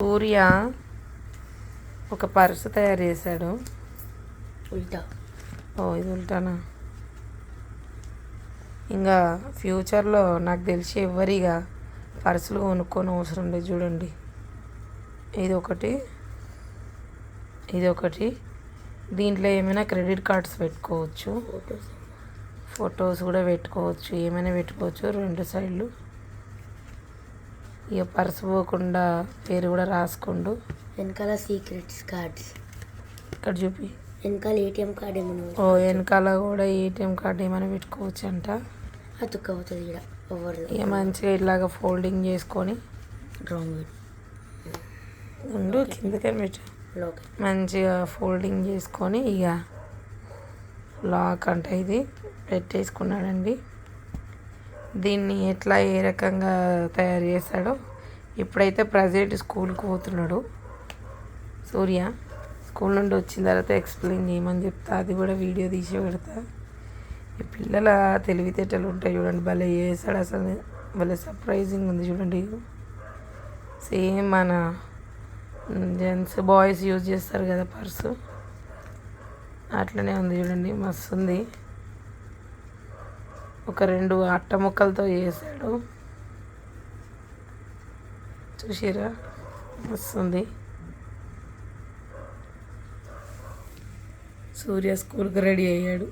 సూర్య ఒక పర్సు తయారు చేశాడు. ఉల్టా. ఇది ఉల్టానా? ఇంకా ఫ్యూచర్లో నాకు తెలిసి ఎవరిగా పర్సులు కొనుక్కొని అవసరం లేదు. చూడండి, ఇది ఒకటి దీంట్లో ఏమైనా క్రెడిట్ కార్డ్స్ పెట్టుకోవచ్చు, ఫొటోస్ కూడా పెట్టుకోవచ్చు, ఏమైనా పెట్టుకోవచ్చు. 2 సైడ్లు ఇక పర్సు పోకుండా పేరు కూడా రాసుకోండు. వెనకాల సీక్రెట్స్ కార్డ్స్ ఇక్కడ చూపి. వెనకాల ఏటీఎం కార్డ్ ఏమైనా వెనకాల కూడా ఏటీఎం కార్డ్ ఏమైనా పెట్టుకోవచ్చు అంట. అతుక్కవుతుంది ఇక్కడ ఇక మంచిగా ఇలాగ ఫోల్డింగ్ చేసుకొని ఉండు, కిందకని పెట్టు. మంచిగా ఫోల్డింగ్ చేసుకొని ఇక లాక్ అంట ఇది పెట్టేసుకున్నాడండి. దీన్ని ఎట్లా ఏ రకంగా తయారు చేస్తాడో ఇప్పుడైతే ప్రజెంట్ స్కూల్కి పోతున్నాడు సూర్య. స్కూల్ నుండి వచ్చిన తర్వాత ఎక్స్ప్లెయిన్ చేయమని చెప్తా, అది కూడా వీడియో తీసి పెడతా. ఈ పిల్లల తెలివితేటలు ఉంటాయి చూడండి, భలే చేస్తాడు అసలు, భలే సర్ప్రైజింగ్ ఉంది చూడండి. సేమ్ మన జెంట్స్ బాయ్స్ యూజ్ చేస్తారు కదా పర్సు, అట్లనే ఉంది చూడండి, మస్తు ఉంది. ఒక 2 అట్ట ముక్కలతో చేశాడు, చూసిరా, మస్తుంది. సూర్య స్కూల్కి రెడీ అయ్యాడు.